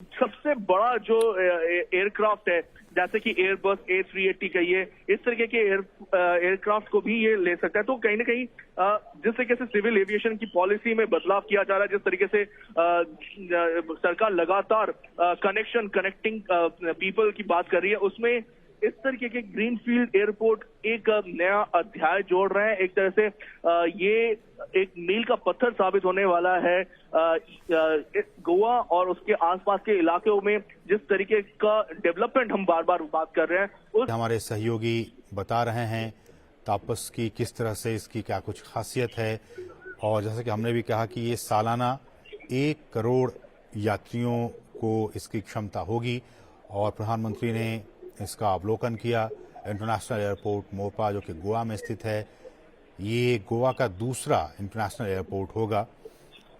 सबसे बड़ा जो एयरक्राफ्ट है, जैसे कि एयरबस A380 कहिए, इस तरीके के एयरक्राफ्ट को भी ये ले सकता है। तो कहीं ना कहीं जिस तरीके से सिविल एविएशन की पॉलिसी में बदलाव किया जा रहा है, जिस तरीके से सरकार लगातार कनेक्टिंग पीपल की बात कर रही है, उसमें इस तरीके के ग्रीनफील्ड एयरपोर्ट एक नया अध्याय जोड़ रहे हैं। एक तरह से ये एक मील का पत्थर साबित होने वाला है गोवा और उसके आसपास के इलाकों में। जिस तरीके का डेवलपमेंट हम बार बार बात कर रहे हैं, उस हमारे सहयोगी बता रहे हैं तापस की किस तरह से इसकी क्या कुछ खासियत है। और जैसा कि हमने भी कहा कि ये सालाना 1 करोड़ यात्रियों को इसकी क्षमता होगी। और प्रधानमंत्री ने इसका अवलोकन किया। इंटरनेशनल एयरपोर्ट मोपा जो कि गोवा में स्थित है, ये गोवा का दूसरा इंटरनेशनल एयरपोर्ट होगा।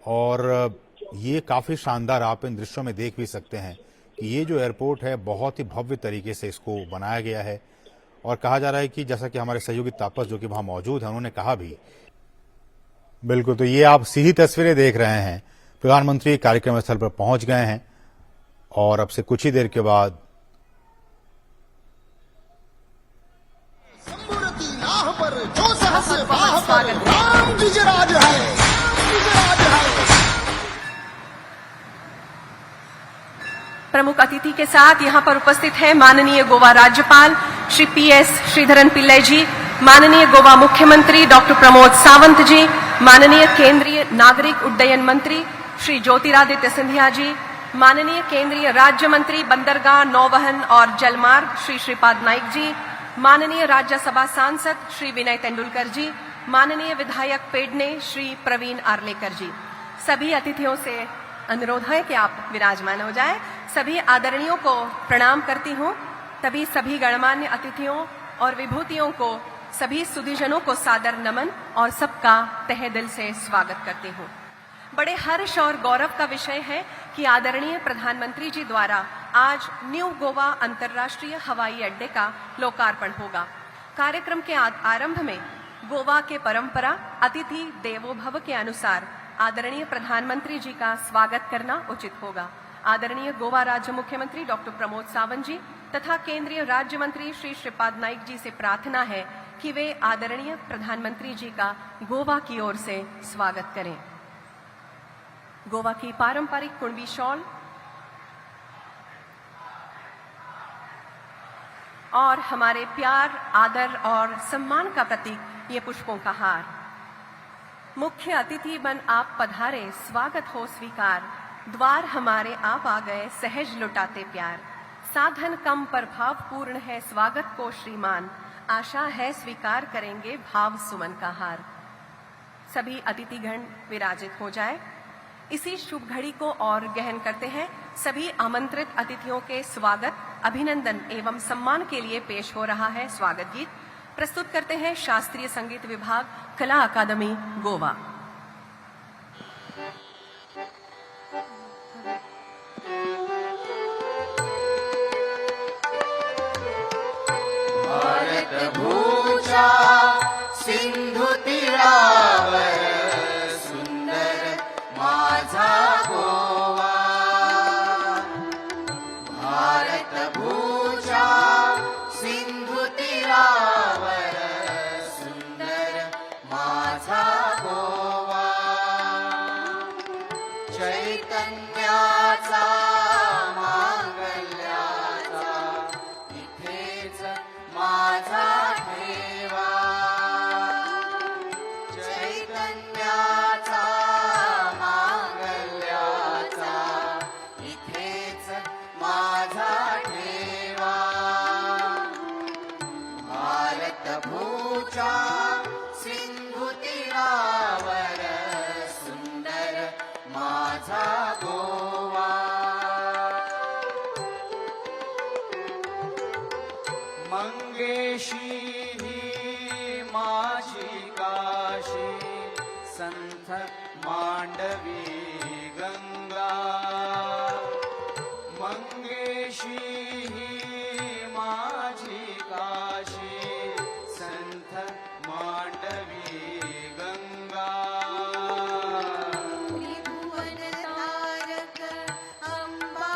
और ये काफी शानदार, आप इन दृश्यों में देख भी सकते हैं कि ये जो एयरपोर्ट है बहुत ही भव्य तरीके से इसको बनाया गया है। और कहा जा रहा है कि जैसा कि हमारे सहयोगी तापस जो कि वहां मौजूद है, उन्होंने कहा भी बिल्कुल। तो ये आप सीधी तस्वीरें देख रहे हैं, प्रधानमंत्री कार्यक्रम स्थल पर पहुंच गए हैं और अब से कुछ ही देर के बाद प्रमुख अतिथि के साथ यहां पर उपस्थित है माननीय गोवा राज्यपाल श्री PS श्रीधरन पिल्लई जी, माननीय गोवा मुख्यमंत्री डॉक्टर प्रमोद सावंत जी, माननीय केंद्रीय नागरिक उड्डयन मंत्री श्री ज्योतिरादित्य सिंधिया जी, माननीय केंद्रीय राज्य मंत्री बंदरगाह, नौवहन और जलमार्ग श्री श्रीपाद नाइक जी, माननीय राज्यसभा सांसद श्री विनय तेंदुलकर जी, माननीय विधायक पेडने श्री प्रवीण आर्लेकर जी। सभी अतिथियों से अनुरोध है कि आप विराजमान हो जाएं। सभी आदरणीयों को प्रणाम करती हूं। तभी सभी गणमान्य अतिथियों और विभूतियों को, सभी सुधीजनों को सादर नमन और सबका तहे दिल से स्वागत करती हूं। बड़े हर्ष और गौरव का विषय है कि आदरणीय प्रधानमंत्री जी द्वारा आज न्यू गोवा अंतर्राष्ट्रीय हवाई अड्डे का लोकार्पण होगा। कार्यक्रम के आरंभ में गोवा के परंपरा अतिथि देवो भव के अनुसार आदरणीय प्रधानमंत्री जी का स्वागत करना उचित होगा। आदरणीय गोवा राज्य मुख्यमंत्री डॉक्टर प्रमोद सावंत जी तथा केंद्रीय राज्य मंत्री श्री श्रीपाद नाइक जी से प्रार्थना है कि वे आदरणीय प्रधानमंत्री जी का गोवा की ओर से स्वागत करें। गोवा की पारंपरिक कुणबी शॉल और हमारे प्यार, आदर और सम्मान का प्रतीक ये पुष्पों का हार। मुख्य अतिथि बन आप पधारे, स्वागत हो स्वीकार, द्वार हमारे आप आ गए, सहज लुटाते प्यार। साधन कम पर भाव पूर्ण है, स्वागत को श्रीमान, आशा है स्वीकार करेंगे भाव सुमन का हार। सभी अतिथिगण विराजित हो जाए। इसी शुभ घड़ी को और गहन करते हैं। सभी आमंत्रित अतिथियों के स्वागत, अभिनंदन एवं सम्मान के लिए पेश हो रहा है स्वागत गीत। प्रस्तुत करते हैं शास्त्रीय संगीत विभाग, कला अकादमी, गोवा। भारत भूषा सिंधु तीरावर, सुंदर माझा गोवा। भारत भूषा सिंधु तीरावर, सुंदर माझा गोवा। चैतन्याचा मांगल्याचा इथेच माझा ठेवा। चैतन्याचा मांगल्याचा इथेच माझा ठेवा। भारत भूषा सिंधु तीरावर, सुंदर माझा गोवा। मंगेशी ही माझी काशी, संथ मांडवी गंगा। मंगेशी ही माझी काशी, संथ मांडवी गंगा। त्रिभुवन तारक अंबा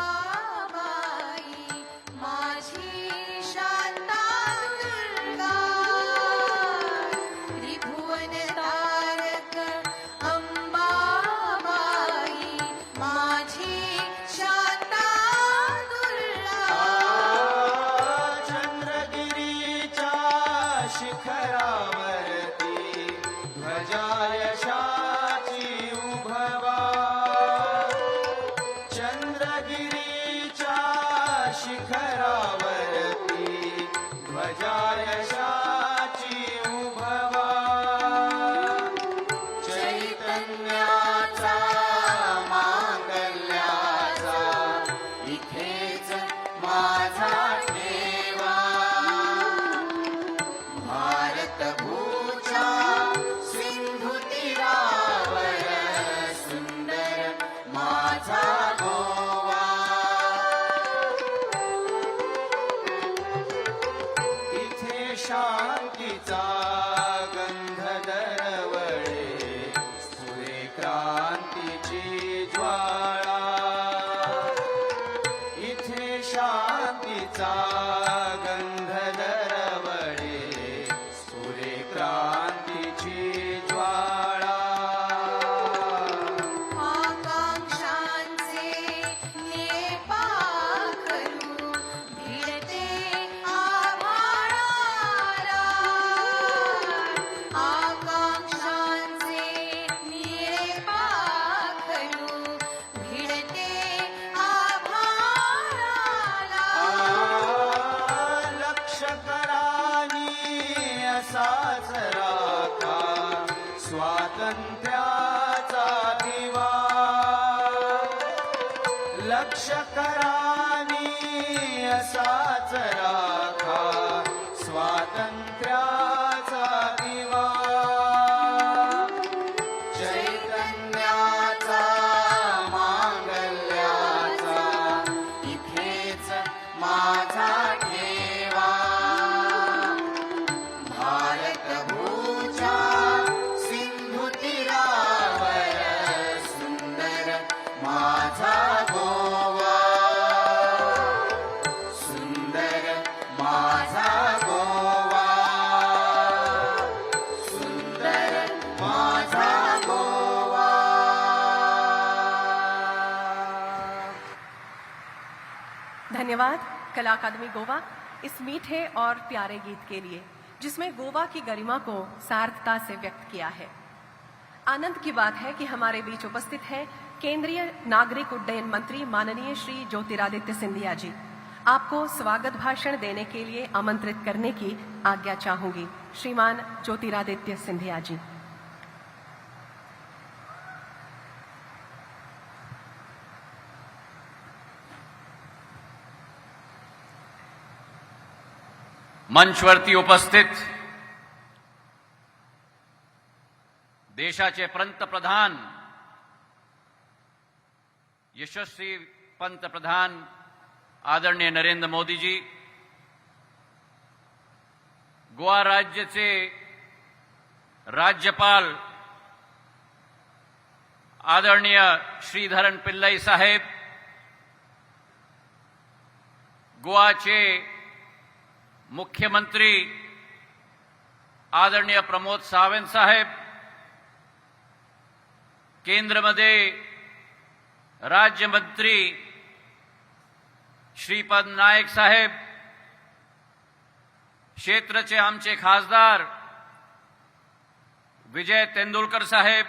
गिरीच्या शिखरावरती ध्वजा यशाची उभवा चैतन्याचा मांगल्याचा इथेच माझा ठेवा भारत भूच्या सिंधू तीरावर सुंदर माझा गोवा इथे शांतीचा गंध दरवळे स्फुरे क्रांतीची ज्वाळा इथे शांतीचा गंध दरवळे स्फुरे क्रांतीची ज्वाळा आकांक्षांचे निळे पाखरू भिडते आभाळाला आकांक्षांचे निळे पाखरू भिडते आभाळाला लक्ष करानी असाच राखा स्वातंत्र्याचा दिवा लक्ष करानी असाच राखा स्वातंत्र्याचा दिवा चैतन्याचा मांगल्याचा इथेच माझा ठेवा भारत भूच्या सिंधू तीरावर सुंदर माझा गोवा सुंदर माझा गोवा सुंदर माझा गोवा धन्यवाद कला अकादमी गोवा इस मीठे और प्यारे गीत के लिए जिसमें गोवा की गरिमा को सार्थकता से व्यक्त किया है। आनंद की बात है कि हमारे बीच उपस्थित हैं केंद्रीय नागरिक उड्डयन मंत्री माननीय श्री ज्योतिरादित्य सिंधिया जी। आपको स्वागत भाषण देने के लिए आमंत्रित करने की आज्ञा चाहूंगी। श्रीमान ज्योतिरादित्य सिंधिया जी। मंचवरती उपस्थित देशाचे पंतप्रधान यशस्वी पंतप्रधान आदरणीय नरेंद्र मोदी जी, गोवा राज्याचे राज्यपाल आदरणीय श्रीधरन पिल्लई साहेब, गोवाचे मुख्यमंत्री आदरणीय प्रमोद सावंत साहेब, केंद्रमध्ये राज्यमंत्री श्रीपद नाईक साहेब, क्षेत्रचे आमचे खासदार विजय तेंदुलकर साहेब,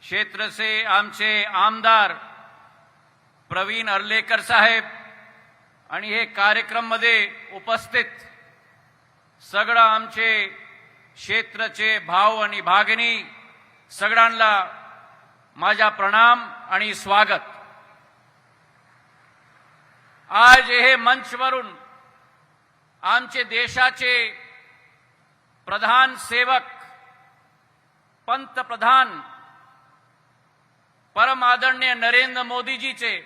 क्षेत्रचे आमचे आमदार प्रवीण अर्लेकर साहेब आणि हे कार्यक्रममध्ये उपस्थित सगळं आमचे क्षेत्रचे भाऊ आणि भगिनी सगळ्यांना माझा प्रणाम आणि स्वागत। आज हे मंचवरून आमचे देशाचे प्रधान सेवक पंतप्रधान परम आदरणीय नरेंद्र मोदीजीचे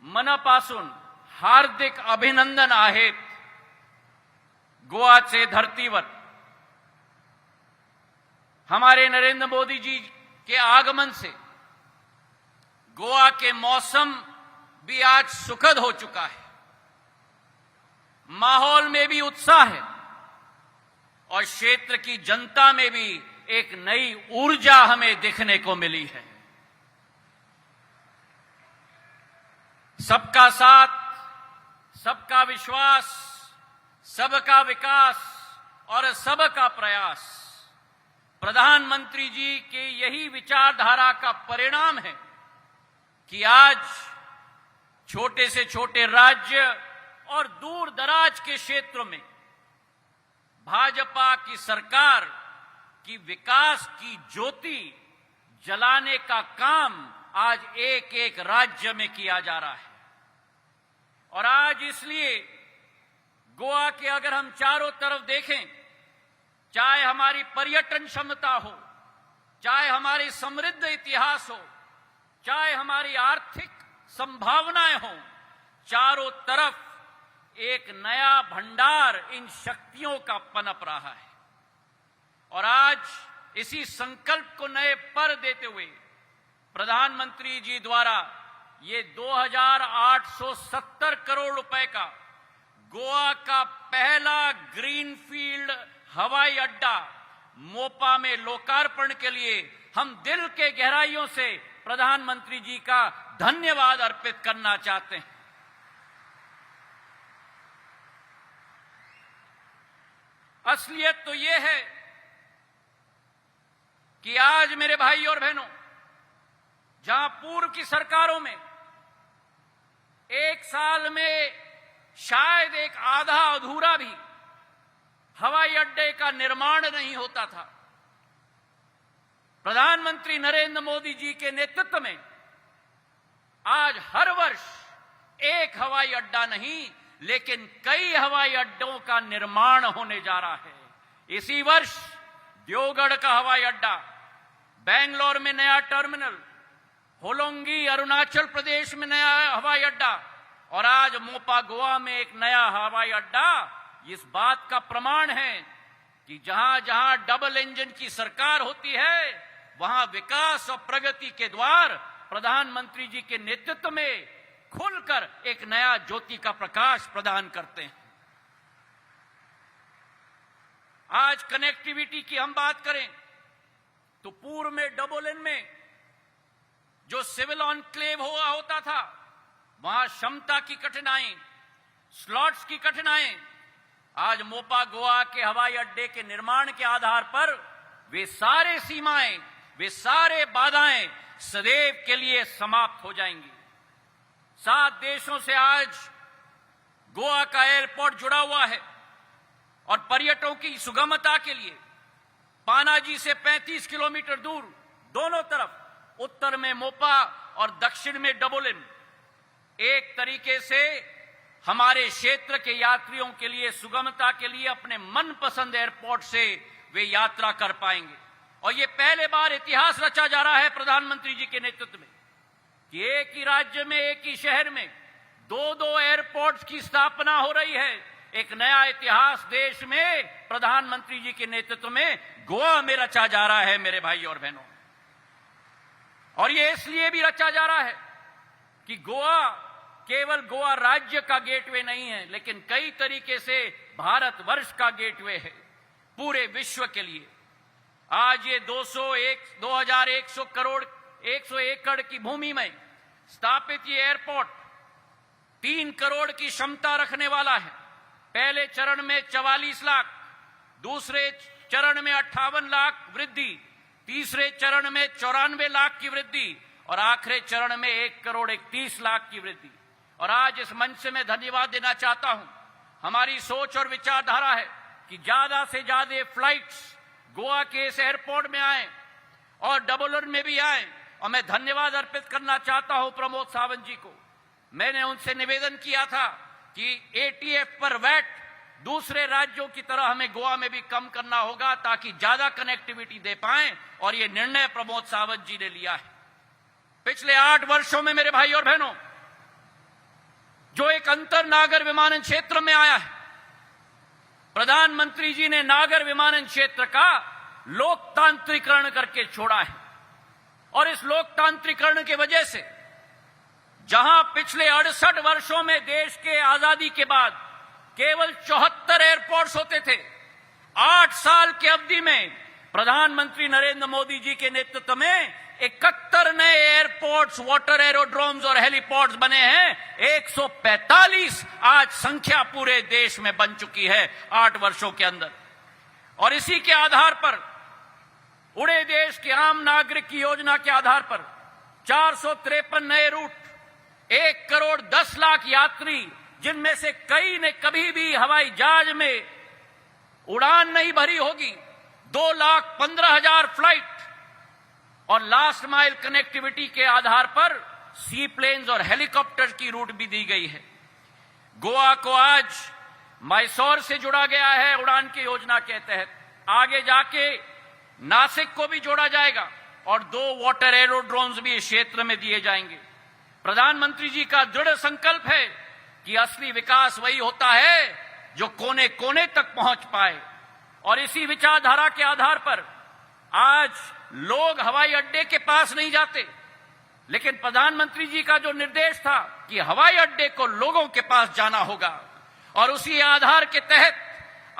मनापासून हार्दिक अभिनंदन आहेत। गोवाचे धरतीवर हमारे नरेंद्र मोदी जी के आगमन से गोवा के मौसम भी आज सुखद हो चुका है, माहौल में भी उत्साह है और क्षेत्र की जनता में भी एक नई ऊर्जा हमें दिखने को मिली है। सबका साथ, सबका विश्वास, सबका विकास और सबका प्रयास प्रधानमंत्री जी के यही विचारधारा का परिणाम है कि आज छोटे से छोटे राज्य और दूर दराज के क्षेत्रों में भाजपा की सरकार की विकास की ज्योति जलाने का काम आज एक एक राज्य में किया जा रहा है। और आज इसलिए गोवा के अगर हम चारों तरफ देखें, चाहे हमारी पर्यटन क्षमता हो, चाहे हमारी समृद्ध इतिहास हो, चाहे हमारी आर्थिक संभावनाएं हों, चारों तरफ एक नया भंडार इन शक्तियों का पनप रहा है। और आज इसी संकल्प को नए पर देते हुए प्रधानमंत्री जी द्वारा ये 2870 करोड़ रुपए का गोवा का पहला ग्रीनफील्ड हवाई अड्डा मोपा में लोकार्पण के लिए हम दिल के गहराइयों से प्रधानमंत्री जी का धन्यवाद अर्पित करना चाहते हैं। असलियत तो ये है कि आज मेरे भाई और बहनों, जहां पूर्व की सरकारों में एक साल में शायद एक आधा अधूरा भी हवाई अड्डे का निर्माण नहीं होता था, प्रधानमंत्री नरेंद्र मोदी जी के नेतृत्व में आज हर वर्ष एक हवाई अड्डा नहीं लेकिन कई हवाई अड्डों का निर्माण होने जा रहा है। इसी वर्ष देवगढ़ का हवाई अड्डा, बेंगलोर में नया टर्मिनल, होलोंगी अरुणाचल प्रदेश में नया हवाई अड्डा और आज मोपा गोवा में एक नया हवाई अड्डा इस बात का प्रमाण है कि जहां जहां डबल इंजन की सरकार होती है वहां विकास और प्रगति के द्वार प्रधानमंत्री जी के नेतृत्व में खुलकर एक नया ज्योति का प्रकाश प्रदान करते हैं। आज कनेक्टिविटी की हम बात करें तो पूर्व में डबल इन में जो सिविल एन्क्लेव हुआ होता था वहां क्षमता की कठिनाई, स्लॉट्स की कठिनाई, आज मोपा गोवा के हवाई अड्डे के निर्माण के आधार पर वे सारे सीमाएं, वे सारे बाधाएं सदैव के लिए समाप्त हो जाएंगी। 7 देशों से आज गोवा का एयरपोर्ट जुड़ा हुआ है और पर्यटकों की सुगमता के लिए पानाजी से 35 किलोमीटर दूर दोनों तरफ, उत्तर में मोपा और दक्षिण में डबल इन, एक तरीके से हमारे क्षेत्र के यात्रियों के लिए सुगमता के लिए अपने मनपसंद एयरपोर्ट से वे यात्रा कर पाएंगे। और ये पहले बार इतिहास रचा जा रहा है प्रधानमंत्री जी के नेतृत्व में कि एक ही राज्य में, एक ही शहर में 2-2 एयरपोर्ट्स की स्थापना हो रही है। एक नया इतिहास देश में प्रधानमंत्री जी के नेतृत्व में गोवा में रचा जा रहा है मेरे भाई और बहनों। और ये इसलिए भी रचा जा रहा है कि गोवा केवल गोवा राज्य का गेटवे नहीं है लेकिन कई तरीके से भारतवर्ष का गेटवे है पूरे विश्व के लिए। आज ये 2100 करोड़ 100 एकड़ की भूमि में स्थापित ये एयरपोर्ट 3 करोड़ की क्षमता रखने वाला है। पहले चरण में 44 लाख, दूसरे चरण में 58 लाख वृद्धि, तीसरे चरण में 94 लाख की वृद्धि और आखिरी चरण में 1 करोड़ 31 लाख की वृद्धि। और आज इस मंच से मैं धन्यवाद देना चाहता हूं, हमारी सोच और विचारधारा है कि ज्यादा से ज्यादा फ्लाइट्स गोवा के इस एयरपोर्ट में आए और डबल इन में भी आए। और मैं धन्यवाद अर्पित करना चाहता हूं प्रमोद सावंत जी को। मैंने उनसे निवेदन किया था कि एटीएफ पर वैट दूसरे राज्यों की तरह हमें गोवा में भी कम करना होगा ताकि ज्यादा कनेक्टिविटी दे पाएं और ये निर्णय प्रमोद सावंत जी ने लिया है। पिछले 8 वर्षों में मेरे भाई और बहनों जो एक अंतर नागर विमानन क्षेत्र में आया है, प्रधानमंत्री जी ने नागर विमानन क्षेत्र का लोकतांत्रिकरण करके छोड़ा है। और इस लोकतांत्रिकरण की वजह से जहां पिछले 68 वर्षों में देश के आजादी के बाद केवल 74 एयरपोर्ट्स होते थे, 8 साल की अवधि में प्रधानमंत्री नरेंद्र मोदी जी के नेतृत्व में 71 नए एयरपोर्ट्स, वाटर एरोड्रोम्स और हेलीपोर्ट्स बने हैं। 145 आज संख्या पूरे देश में बन चुकी है 8 वर्षों के अंदर। और इसी के आधार पर उड़े देश के आम नागरिक की योजना के आधार पर 453 नए रूट, 1 करोड़ करोड़ 10 लाख यात्री, जिनमें से कई ने कभी भी हवाई जहाज में उड़ान नहीं भरी होगी, 2,15,000 फ्लाइट और लास्ट माइल कनेक्टिविटी के आधार पर सी प्लेन्स और हेलीकॉप्टर की रूट भी दी गई है। गोवा को आज मैसूर से जोड़ा गया है उड़ान की योजना के तहत। आगे जाके नासिक को भी जोड़ा जाएगा और 2 वाटर एरोड्रोम्स भी इस क्षेत्र में दिए जाएंगे। प्रधानमंत्री जी का दृढ़ संकल्प है कि असली विकास वही होता है जो कोने कोने तक पहुंच पाए, और इसी विचारधारा के आधार पर आज लोग हवाई अड्डे के पास नहीं जाते, लेकिन प्रधानमंत्री जी का जो निर्देश था कि हवाई अड्डे को लोगों के पास जाना होगा, और उसी आधार के तहत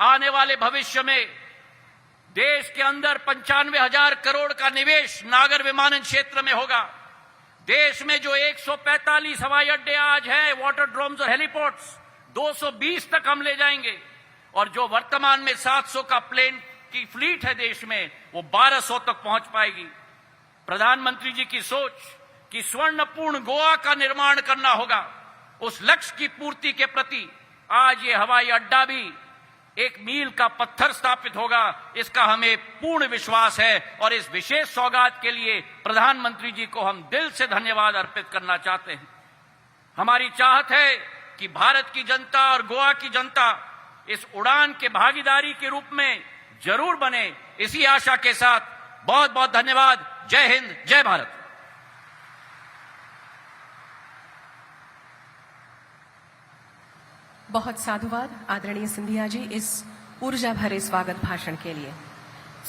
आने वाले भविष्य में देश के अंदर 95,000 करोड़ का निवेश नागर विमानन क्षेत्र में होगा। देश में जो 145 हवाई अड्डे आज हैं, वाटर ड्रोम्स और हेलीपोर्ट्स, 220 तक हम ले जाएंगे, और जो वर्तमान में 700 का प्लेन की फ्लीट है देश में, वो 1200 तक पहुंच पाएगी। प्रधानमंत्री जी की सोच कि स्वर्णपूर्ण गोवा का निर्माण करना होगा, उस लक्ष्य की पूर्ति के प्रति आज ये हवाई अड्डा भी एक मील का पत्थर स्थापित होगा, इसका हमें पूर्ण विश्वास है। और इस विशेष सौगात के लिए प्रधानमंत्री जी को हम दिल से धन्यवाद अर्पित करना चाहते हैं। हमारी चाहत है कि भारत की जनता और गोवा की जनता इस उड़ान के भागीदारी के रूप में जरूर बने। इसी आशा के साथ बहुत बहुत धन्यवाद। जय हिंद, जय भारत। बहुत साधुवाद आदरणीय सिंधिया जी इस ऊर्जा भरे स्वागत भाषण के लिए।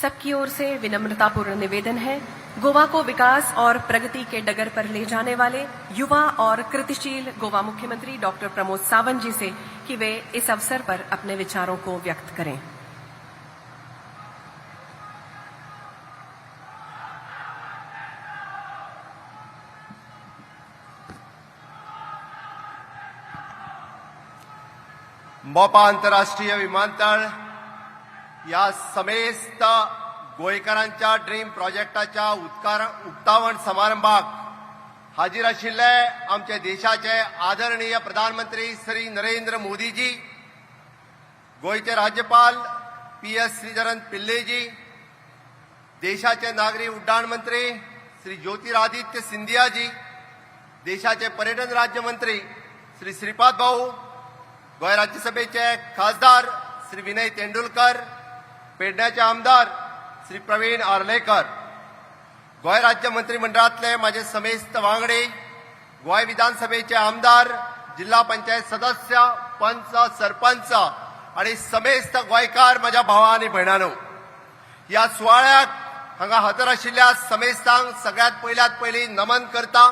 सबकी ओर से विनम्रतापूर्ण निवेदन है, गोवा को विकास और प्रगति के डगर पर ले जाने वाले युवा और कृतिशील गोवा मुख्यमंत्री डॉक्टर प्रमोद सावंत जी से कि वे इस अवसर पर अपने विचारों को व्यक्त करें। मोपा आंतरराष्ट्रीय विमानतळ या समेस्त गोंयकारांच्या ड्रीम प्रोजेक्टाच्या उक्तावण समारंभाक हाजीर आशिल्ले आमचे देशाचे आदरणीय प्रधानमंत्री श्री नरेंद्र मोदीजी, गोंयचे राज्यपाल PS श्रीधरन पिल्लेजी, देशाचे नागरी उड्डाण मंत्री श्री ज्योतिरादित्य सिंधियाजी, देशाचे पर्यटन राज्यमंत्री श्री श्रीपाद भाऊ, गोंय राज्यसभेचे खासदार श्री विनय तेंडुलकर, पेडण्याचे आमदार श्री प्रवीण आर्लेकर, गोंय राज्य मंत्रिमंडळातले माझे समेस्त वांगडी, गोंय विधानसभेचे आमदार, जिल्हा पंचायत सदस्य, पंच, सरपंच आणि समेस्त गोंयकार माझ्या भावा आणि भयणांनो, या सुवाळ्याक हांगा हजर आशिल्ल्या समेस्तांक सगळ्यात पयली नमन करता।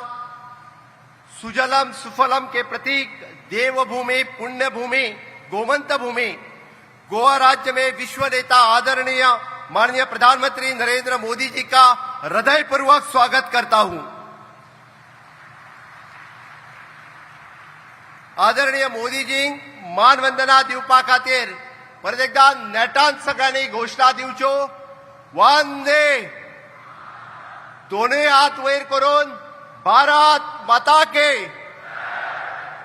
सुजलम सुफलम के प्रतीक देवभूमि पुण्यभूमि गोमंत भूमि गोवा राज्य में विश्व नेता आदरणीय माननीय प्रधानमंत्री नरेंद्र मोदी जी का हृदयपूर्वक स्वागत करता हूं। आदरणीय मोदी जी मानवंदना दिवपा खातीर परत एकदा नेटान सगळ्यांनी घोषणा दिवच्यो। वंदे, दोनूय हात वयर करून भारत माता के,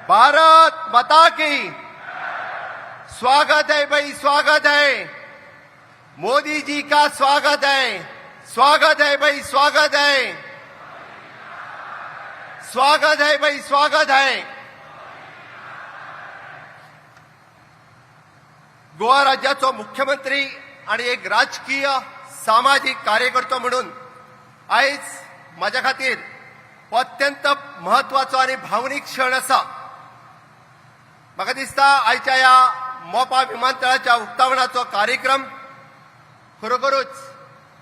भारत माता की। स्वागत है भाई, स्वागत है मोदी जी का, स्वागत है, स्वागत है भाई, स्वागत है, स्वागत है भाई, स्वागत है। गोवा राज्याचो मुख्यमंत्री आणि एक राजकीय सामाजिक कार्यकर्तो म्हणून आयज माझ्या खातीर अत्यंत महत्वाचो आणि भावनीक क्षण आसा। म्हाका दिसता आयच्या या मोपा विमानतळाच्या उक्तावणाचो कार्यक्रम खरोखरूच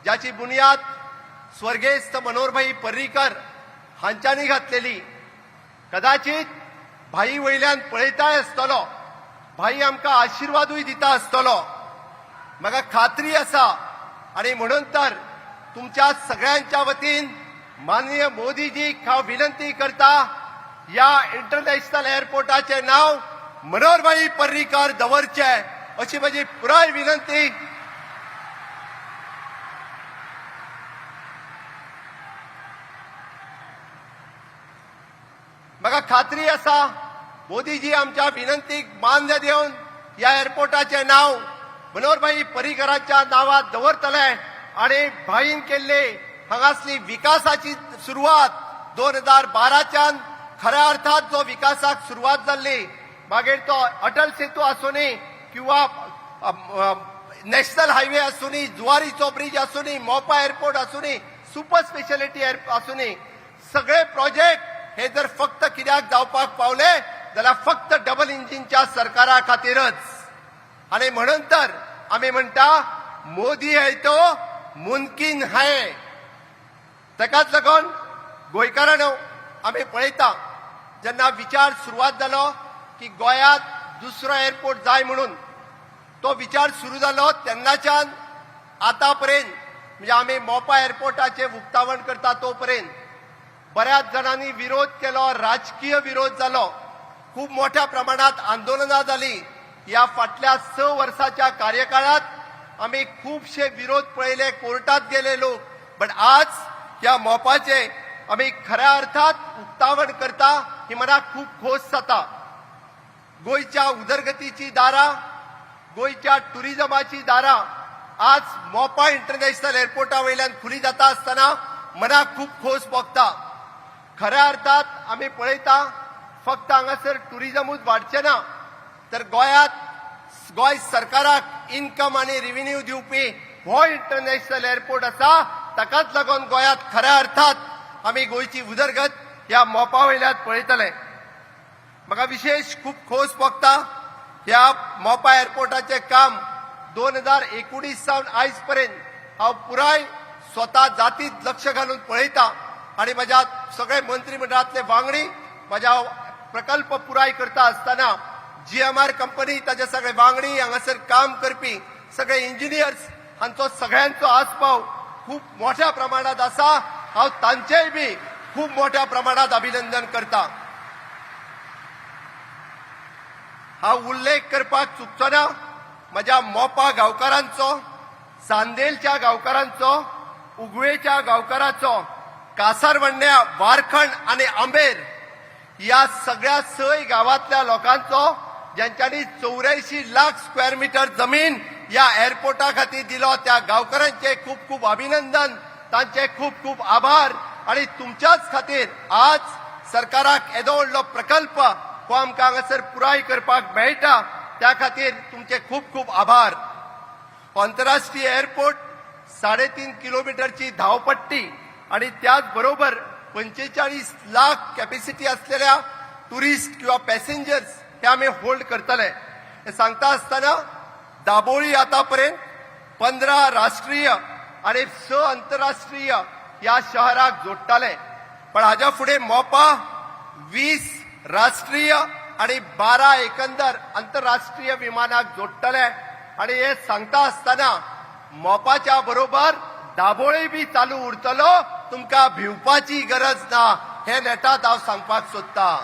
ज्याची बुनियाद स्वर्गेस्त मनोहरभाई पर्रीकर हांच्यांनी घातलेली, कदाचित भाई वयल्यान पळयताय आसतलो, भाई आमकां आशिर्वादूय दिता आसतलो, म्हाका खात्री आसा। आणि म्हणून तर तुमच्या सगळ्यांच्या वतीन माननीय मोदीजीक हांव विनंती करता, या इंटरनॅशनल एअरपोर्टाचे नाव मनोहरभाई पर्रीकर दवरचे अशी माझी पुराय विनंती। म्हाका खात्री आसा मोदीजी आमच्या विनंतीक मान्य देवन ह्या एअरपोर्टाचे नाव मनोहरभाई पर्रीकरांच्या नावात दवरतले आणि भाईन केल्ले हांगासली विकासाची सुरवात 2012च्यान खऱ्या अर्थात जो विकासाक सुरवात जाल्ली मागीर तो अटल सेतू आसूनी किंवा नॅशनल हायवे आसूनी जुवारीचो ब्रिज आसूनी मोपा एअरपोर्ट आसूनी सुपर स्पेशालिटी आसूनी सगळे प्रोजेक्ट हे जर फक्त कित्याक जावपाक पावले जाल्यार फक्त डबल इंजिनच्या सरकारा खातीरच आणि म्हणून तर आम्ही म्हणटा मोदी है तो मुमकिन है ताकाच लागून गोंयकारांनो आम्ही पळयता जेन्ना विचार सुरवात जालो की गोंयांत दुसरो एअरपोर्ट जाय म्हणून तो विचार सुरू जालो तेन्नाच्यान आतापर्यंत म्हणजे आम्ही मोपा एअरपोर्टाचे उक्तावण करता तो पर्यंत बऱ्याच जणांनी विरोध केलो राजकीय विरोध जालो खूप मोठ्या प्रमाणात आंदोलनां जाली या फाटल्या 6 वर्षाच्या कार्यकाळात आम्ही खूपशे विरोध पळयले कोर्टात गेले लोक पण आज या मोपाचे आम्ही खऱ्या अर्थात उक्तावण करता ही मनाक खूप खोस जाता गोंयच्या उदरगतीची दारां गोंयच्या टुरिजमाची दारां आज मोपा इंटरनॅशनल एअरपोर्टा वयल्यान खुली जाता आसतना मनाक खूप खोस भोगता खऱ्या अर्थात आम्ही पळयता फक्त हांगासर टुरिजमूच वाडचें ना तर गोंय सरकाराक इन्कम आणि रेव्हेन्यू दिवपी हो इंटरनॅशनल एअरपोर्ट आसा ताकाच लागून गोंयांत खऱ्या अर्थात आम्ही गोंयची उदरगत ह्या मोपा वयल्यान पळयतले म्हाका विशेष खूप खोस भोगता ह्या मोपा एअरपोर्टाचें काम 2019 सावन आयज पर्यंत हांव पुराय स्वता जातीत लक्ष घालून पळयता आणि म्हज्या सगळे मंत्रिमंडळातले वांगडी म्हज्या प्रकल्प पुराय करता आसतना GMR कंपनी ताचे सगळे वांगडी हांगासर काम करपी सगळे इंजिनियर्स हांचो सगळ्यांचो आस्पाव खूप मोठ्या प्रमाणात आसा हांव तांचेय बी खूप मोठ्या प्रमाणात अभिनंदन करता हांव उल्लेख करपाक चुकचो ना म्हज्या मोपा गांवकारांचो चांदेलच्या गांवकारांचो उगवेच्या गांवकारांचो कासारवण्या वारखंड आणि आंबेर या सगळ्या 6 गावातल्या लोकांचो ज्यांच्यानी 84 लाख स्क्वेअर मीटर जमीन या एअरपोर्टा खातीर दिलो त्या गांवकारांचे खूप खूप अभिनंदन तांचे खूप खूप आभार आणि तुमच्याच खातीर आज सरकाराक येदो व्हडलो प्रकल्प हो आमकां हांगासर पुराय करपाक मेळटा त्या खातीर तुमचे खूप खूप आभार आंतरराष्ट्रीय एअरपोर्ट 3.5 किलोमीटरची धावपट्टी आणि त्याच बरोबर 45 लाख कॅपॅसिटी असलेल्या टुरिस्ट किंवा पॅसेंजर्स हे आम्ही होल्ड करतले हे सांगता असताना दाबोळी आतापर्यंत 15 राष्ट्रीय आणि 6 आंतरराष्ट्रीय या शहराक जोडटाले पण हाच्या फुडें मोपा 20 राष्ट्रीय आणि 12 एकंदर आंतरराष्ट्रीय विमानाक जोडटले आणि हे सांगता असताना मोपाच्या बरोबर दाबोळी बी चालू उरतलो तुमकां भिवपाची गरज ना हे नेटात हांव सांगपाक सोदतां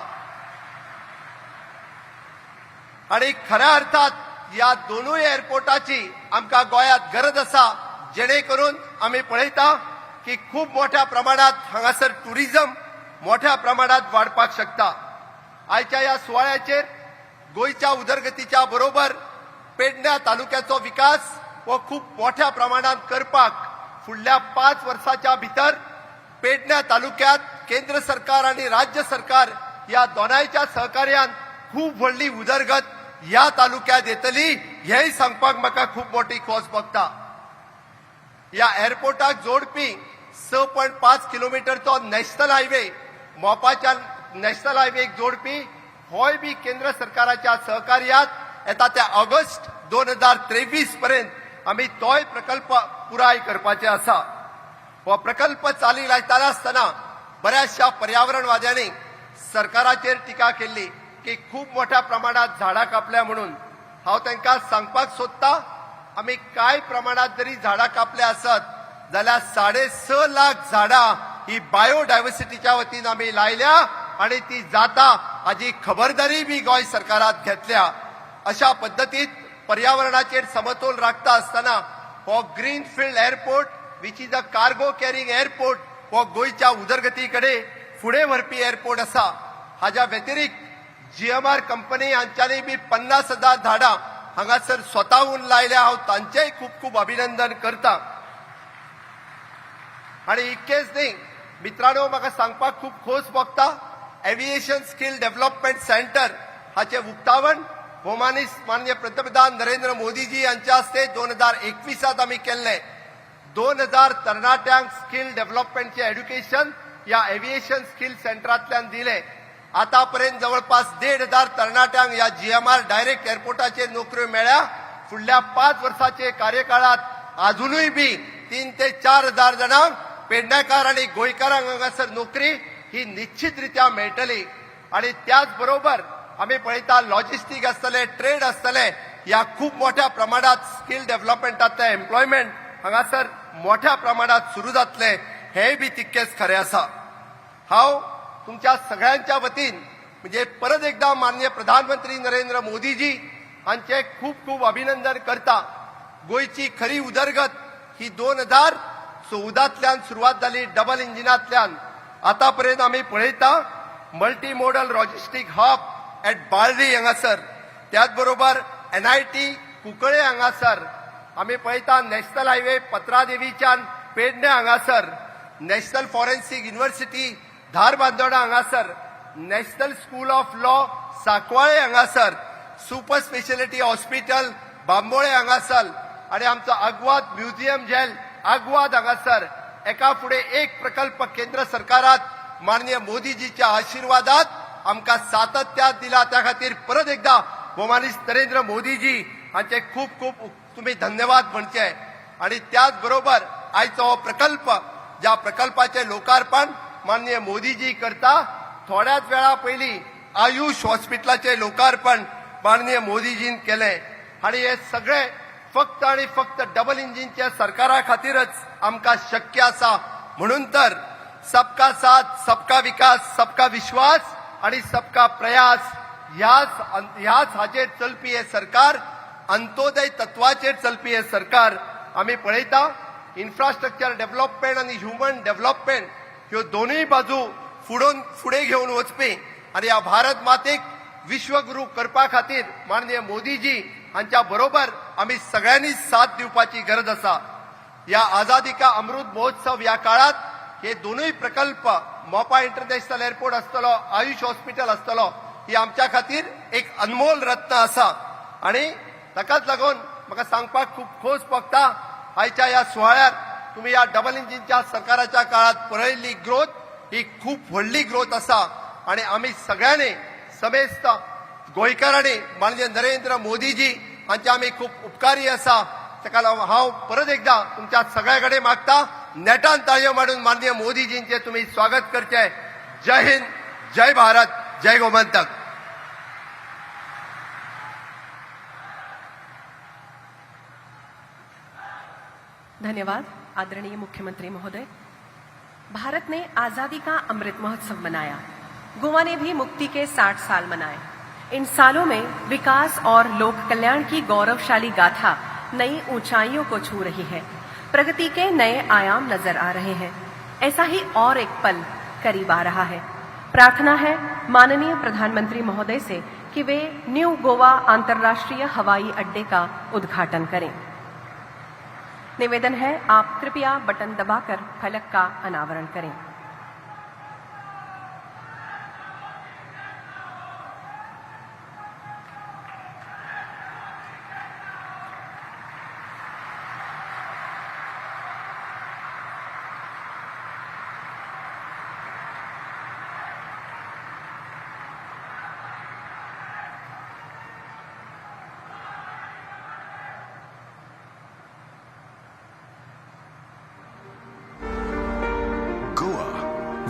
आणि खऱ्या अर्थात या दोनूय एअरपोर्टाची आमकां गोंयांत गरज आसा जेणे करून आम्ही पळयता की खूप मोठ्या प्रमाणात हांगासर टुरिजम मोठ्या प्रमाणात वाडपाक शकता आयच्या या सुवाळ्याचेर गोंयच्या उदरगतीच्या बरोबर पेडण्या तालुक्याचो विकास हो खूप मोठ्या प्रमाणात करपाक फुडल्या 5 वर्षाच्या भितर पेडण्या तालुक्यात केंद्र सरकार आणि राज्य सरकार या दोनांच्या सहकार्यान खूप व्हडली उदरगत या तालुक्यात येतली हेय सांगपाक म्हाका खूप मोठी खोस भोगता या एअरपोर्टाक जोडपी 6.5 किलोमीटरचो नॅशनल हायवे मोपाच्या नॅशनल हायवेक जोडपी होय बी केंद्र सरकाराच्या सहकार्यात येता त्या ऑगस्ट 2023 पर्यंत आम्ही तोय प्रकल्प पुराय करपाचे आसा हो प्रकल्प चाली लायताना आसतना बऱ्याचशा पर्यावरणवाद्यांनी सरकाराचेर टिका केल्ली की खूप मोठ्या प्रमाणात झाडां कापल्या म्हणून हांव तांकां सांगपाक सोदतां आम्ही काय प्रमाणात जरी झाडां कापल्या आसत जाल्यार 6.5 लाख झाडां ही बायोडायव्हर्सिटीच्या वतीन आम्ही लायल्या आणि ती जाता हाची खबरदारी बी गोंय सरकारात घेतल्या अशा पद्दतीत पर्यावरणाचेर समतोल राखता आसतना हो greenfield airport which is a cargo carrying airport हो गोंयच्या उदरगती कडेन फुडें व्हरपी एअरपोर्ट आसा हाच्या व्यतिरिक्त GMR कंपनी हांच्यानी बी 50,000 झाडां हांगासर स्वताहून लायल्या. हांव तांचेय खूप खूप अभिनंदन करता. आणि इतकेच न्ही मित्रांनो, म्हाका सांगपाक खूप खोस भोगता, एव्हिएशन स्किल डेव्हलपमेंट सेंटर हाचे उक्तावण माननीय पंतप्रधान नरेंद्र मोदीजी यांच्या हस्ते 2021 आम्ही केल्ले. 2000 तरणाट्यांक स्किल डेव्हलपमेंटचे एड्युकेशन या एव्हिएशन स्किल सेंटरांतल्यान दिले. आतापर्यंत जवळपास 1,500 तरणाट्यांक या GMR डायरेक्ट एअरपोर्टाचेर नोकऱ्यो मेळ्ळ्या. फुडल्या 5 वर्साचे कार्यकाळात अजूनही बी 3,000 ते 4,000 जणांक पेडणेकार आणि गोंयकारांक हांगासर नोकरी ही निश्चितरित्या मेळटली. आणि त्याच बरोबर आम्ही पळयता लॉजिस्टिक आसतले, ट्रेड आसतले, या खूप मोठ्या प्रमाणात स्किल डेव्हलपमेंटातले एम्प्लॉयमेंट हांगासर मोठ्या प्रमाणात सुरू जातले, हेय बी तितकेच खरें आसा. हांव तुमच्या सगळ्यांच्या वतीन म्हणजे परत एकदा माननीय प्रधानमंत्री नरेंद्र मोदीजी हांचे खूप खूप अभिनंदन करता. गोंयची खरी उदरगत ही 2014तल्यान सुरवात जाली डबल इंजिनांतल्यान. आतापर्यंत आम्ही पळयता multi modal logistic hub at Balli हांगासर, त्याच बरोबर NIT कुंकळे हांगासर, आम्ही पळयता नॅशनल हायवे पत्रादेवीच्यान पेडणे हांगासर, नॅशनल फॉरेन्सिक युनिव्हर्सिटी धारबांदोडा हांगासर, national school of law Sancoale हांगासर, सुपर स्पेशलिटी हॉस्पिटल बांबोळे हांगासर आणि आमचो अग्वाद म्युझियम जेल अग्वाद हांगासर. एका फुडें एक प्रकल्प केंद्र सरकारात माननीय मोदीजीच्या आशीर्वादात आमकां सातत्यात दिला. त्या खातीर परत एकदा माननीय नरेंद्र मोदीजी हांचे खूप खूप तुम्ही धन्यवाद म्हणचे. आणि त्याच बरोबर आयचो हो प्रकल्प, ज्या प्रकल्पाचे लोकार्पण माननीय मोदीजी करता, थोड्याच वेळा पयलीं आयुष हॉस्पिटलाचे लोकार्पण माननीय मोदीजीन केले. आणि हे सगळे फक्त आणि फक्त डबल इंजिनच्या सरकारा खातीरच आमकां शक्य आसा. म्हणून तर सबका साथ, सबका विकास, सबका विश्वास आणि सबका प्रयास ह्याच हाचेर चलपी हे सरकार, अंत्योदय तत्वाचेर चलपी हे सरकार. आम्ही पळयता इन्फ्रास्ट्रक्चर डेव्हलपमेंट आणि ह्युमन डेव्हलपमेंट ह्यो दोनूय बाजू फुडें घेवन वचपी आणि ह्या भारत मातेक विश्वगुरू करपा खातीर माननीय मोदीजी हांच्या बरोबर आम्ही सगळ्यांनी साथ दिवपाची गरज आसा. या आझादी का अमृत महोत्सव या काळात हे दोनूय प्रकल्प, मोपा इंटरनॅशनल एअरपोर्ट आसतलो, आयुष हॉस्पिटल आसतलो, ही आमच्या खातीर एक अनमोल रत्न आसा. आणि ताकाच लागून म्हाका सांगपाक खूप खोस भोगता, आयच्या ह्या सुवाळ्यार तुम्ही या डबल इंजिनच्या सरकाराच्या काळात पळयल्ली ग्रोथ ही खूप व्हडली ग्रोथ आसा. आणि आम्ही सगळ्यांनी समेस्त गोंयकारांनी माननीय नरेंद्र मोदीजी हांचे आम्ही खूप उपकारी आसा. ताका लागून हांव परत एकदा तुमच्या सगळ्या कडेन मागता, नेटान ताळयो मारून माननीय मोदीजींचे तुम्ही स्वागत करचे. जय हिंद, जय भारत, जय गोमंतक. धन्यवाद आदरणीय मुख्यमंत्री महोदय. भारत ने आजादी का अमृत महोत्सव मनाया, गोवा ने भी मुक्ति के 60 साल मनाए. इन सालों में विकास और लोक कल्याण की गौरवशाली गाथा नई ऊंचाइयों को छू रही है. प्रगति के नए आयाम नजर आ रहे हैं. ऐसा ही और एक पल करीब आ रहा है. प्रार्थना है माननीय प्रधानमंत्री महोदय से कि वे न्यू गोवा अंतर्राष्ट्रीय हवाई अड्डे का उद्घाटन करें. निवेदन है आप कृपया बटन दबाकर फलक का अनावरण करें.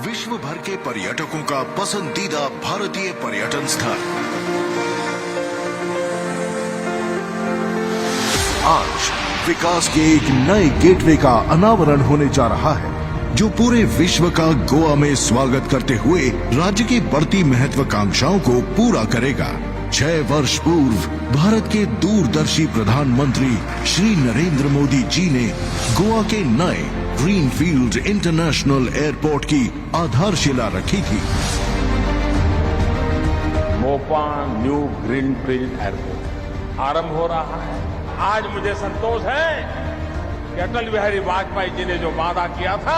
विश्व भर के पर्यटकों का पसंदीदा भारतीय पर्यटन स्थल आज विकास के एक नए गेटवे का अनावरण होने जा रहा है, जो पूरे विश्व का गोवा में स्वागत करते हुए राज्य की बढ़ती महत्वाकांक्षाओं को पूरा करेगा. 6 वर्ष पूर्व भारत के दूरदर्शी प्रधानमंत्री श्री नरेंद्र मोदी जी ने गोवा के नए ग्रीनफील्ड इंटरनेशनल एयरपोर्ट की आधारशिला रखी थी. मोपा न्यू ग्रीनफील्ड एयरपोर्ट आरंभ हो रहा है। आज मुझे संतोष है कि अटल बिहारी वाजपेयी जी ने जो वादा किया था,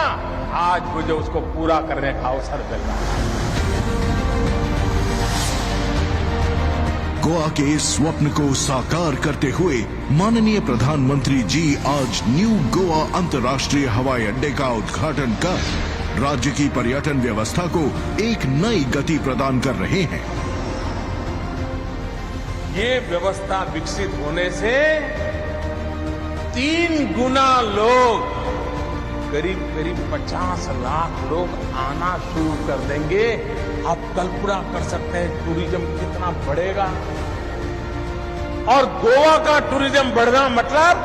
आज मुझे उसको पूरा करने का अवसर मिल रहा है। गोवा के इस स्वप्न को साकार करते हुए माननीय प्रधानमंत्री जी आज न्यू गोवा अंतर्राष्ट्रीय हवाई अड्डे का उद्घाटन कर राज्य की पर्यटन व्यवस्था को एक नई गति प्रदान कर रहे हैं। ये व्यवस्था विकसित होने से 3 गुना लोग, करीब 50 लाख लोग आना शुरू कर देंगे। आप कल्पना कर सकते हैं टूरिज्म कितना बढ़ेगा। और गोवा का टूरिज्म बढ़ना मतलब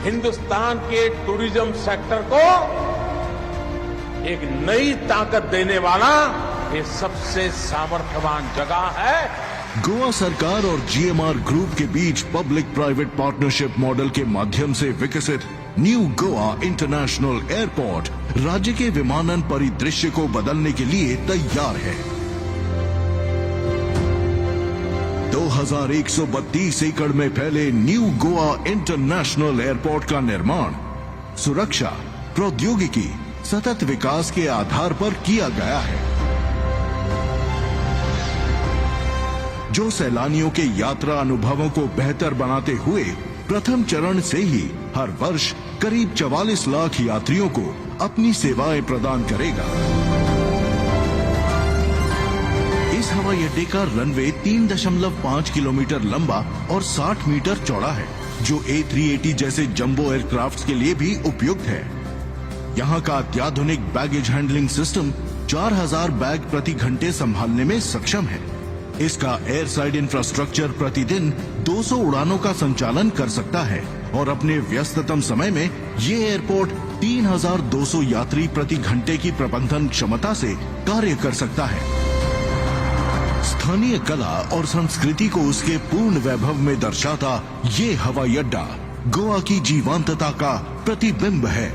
हिंदुस्तान के टूरिज्म सेक्टर को एक नई ताकत देने वाला ये सबसे सामर्थ्यवान जगह है। गोवा सरकार और जीएमआर ग्रुप के बीच पब्लिक प्राइवेट पार्टनरशिप मॉडल के माध्यम से विकसित न्यू गोवा इंटरनेशनल एयरपोर्ट राज्य के विमानन परिदृश्य को बदलने के लिए तैयार है। 2132 एकड़ में फैले न्यू गोवा इंटरनेशनल एयरपोर्ट का निर्माण सुरक्षा, प्रौद्योगिकी, सतत विकास के आधार पर किया गया है, जो सैलानियों के यात्रा अनुभवों को बेहतर बनाते हुए प्रथम चरण से ही हर वर्ष करीब 44 लाख यात्रियों को अपनी सेवाएं प्रदान करेगा। इस हवाई अड्डे का रनवे 3.5 किलोमीटर लंबा और 60 मीटर चौड़ा है, जो A380 जैसे जंबो एयरक्राफ्ट्स के लिए भी उपयुक्त है। यहाँ का अत्याधुनिक बैगेज हैंडलिंग सिस्टम 4000 बैग प्रति घंटे संभालने में सक्षम है। इसका एयर साइड इंफ्रास्ट्रक्चर प्रतिदिन 200 उड़ानों का संचालन कर सकता है और अपने व्यस्ततम समय में ये एयरपोर्ट 3200 यात्री प्रति घंटे की प्रबंधन क्षमता से कार्य कर सकता है। स्थानीय कला और संस्कृति को उसके पूर्ण वैभव में दर्शाता ये हवाई अड्डा गोवा की जीवंतता का प्रतिबिंब है।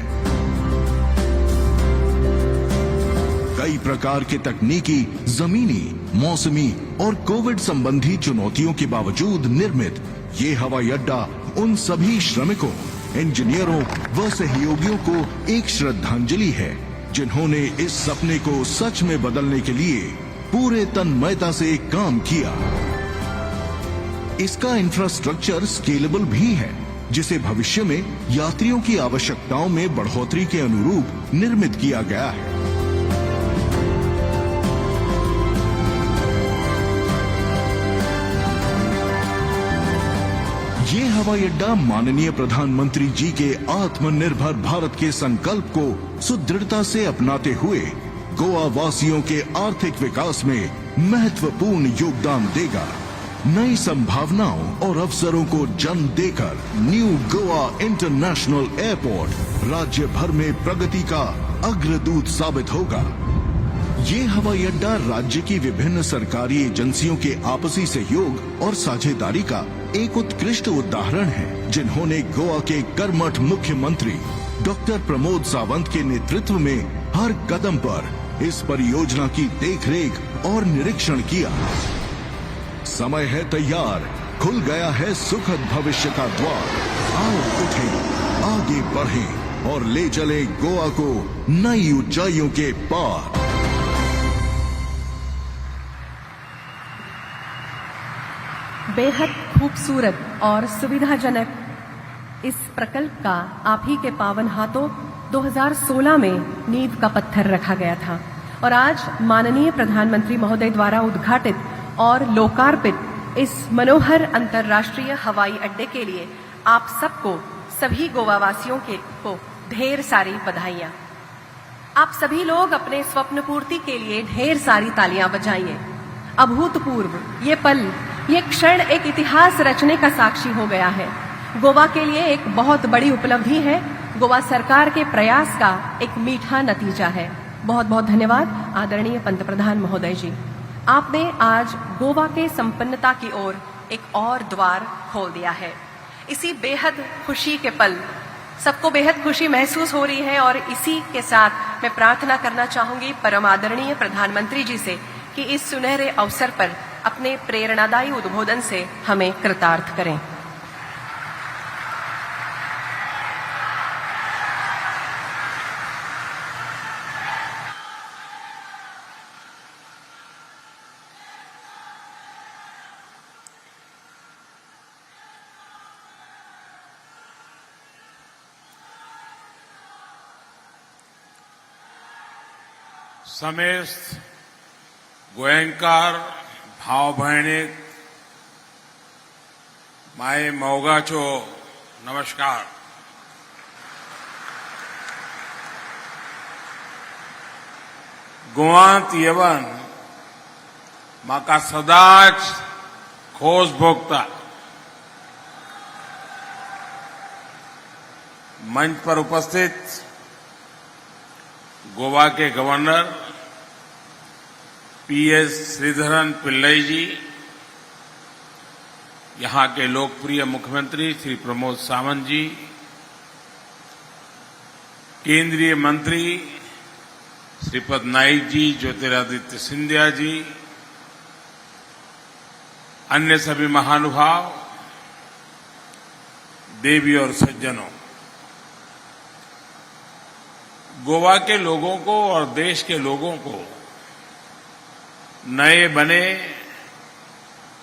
कई प्रकार के तकनीकी, जमीनी, मौसमी और कोविड संबंधी चुनौतियों के बावजूद निर्मित ये हवाई अड्डा उन सभी श्रमिकों, इंजीनियरों व सहयोगियों को एक श्रद्धांजलि है, जिन्होंने इस सपने को सच में बदलने के लिए पूरे तन्मयता से काम किया। इसका इंफ्रास्ट्रक्चर स्केलेबल भी है, जिसे भविष्य में यात्रियों की आवश्यकताओं में बढ़ोतरी के अनुरूप निर्मित किया गया है। ये हवाई अड्डा माननीय प्रधानमंत्री जी के आत्मनिर्भर भारत के संकल्प को सुदृढ़ता से अपनाते हुए गोवा वासियों के आर्थिक विकास में महत्वपूर्ण योगदान देगा। नई संभावनाओं और अवसरों को जन्म देकर न्यू गोवा इंटरनेशनल एयरपोर्ट राज्य भर में प्रगति का अग्रदूत साबित होगा। ये हवाई अड्डा राज्य की विभिन्न सरकारी एजेंसियों के आपसी सहयोग और साझेदारी का एक उत्कृष्ट उदाहरण है, जिन्होंने गोवा के कर्मठ मुख्यमंत्री डॉक्टर प्रमोद सावंत के नेतृत्व में हर कदम पर इस परियोजना की देखरेख और निरीक्षण किया। समय है तैयार, खुल गया है सुखद भविष्य का द्वार। आओ उठें, आगे बढ़ें और ले चले गोवा को नई ऊंचाइयों के पार। बेहद खूबसूरत और सुविधाजनक इस प्रकल्प का आप ही के पावन हाथों 2016 में नींव का पत्थर रखा गया था और आज माननीय प्रधानमंत्री महोदय द्वारा उद्घाटित और लोकार्पित इस मनोहर अंतर्राष्ट्रीय हवाई अड्डे के लिए आप सबको, सभी गोवा वासियों को ढेर सारी बधाइयां। आप सभी लोग अपने स्वप्न पूर्ति के लिए ढेर सारी तालियां बजाइए। अभूतपूर्व ये पल, ये क्षण एक इतिहास रचने का साक्षी हो गया है। गोवा के लिए एक बहुत बड़ी उपलब्धि है, गोवा सरकार के प्रयास का एक मीठा नतीजा है। बहुत बहुत धन्यवाद आदरणीय पंतप्रधान महोदय जी। आपने आज गोवा के संपन्नता की ओर एक और द्वार खोल दिया है। इसी बेहद खुशी के पल, सबको बेहद खुशी महसूस हो रही है और इसी के साथ मैं प्रार्थना करना चाहूंगी परम आदरणीय प्रधानमंत्री जी से कि इस सुनहरे अवसर पर अपने प्रेरणादायी उद्बोधन से हमें कृतार्थ करें। समेस्त गोयंकार भाव भयणीक माय मोगाचो नमस्कार। गोवांत येवन म्हाका सदांच खोस भोगता। मंच पर उपस्थित गोवा के गवर्नर पीएस श्रीधरन पिल्लई जी, यहां के लोकप्रिय मुख्यमंत्री श्री प्रमोद सावंत जी, केंद्रीय मंत्री श्रीपद नाइक जी, ज्योतिरादित्य सिंधिया जी, अन्य सभी महानुभाव, देवी और सज्जनों, गोवा के लोगों को और देश के लोगों को नए बने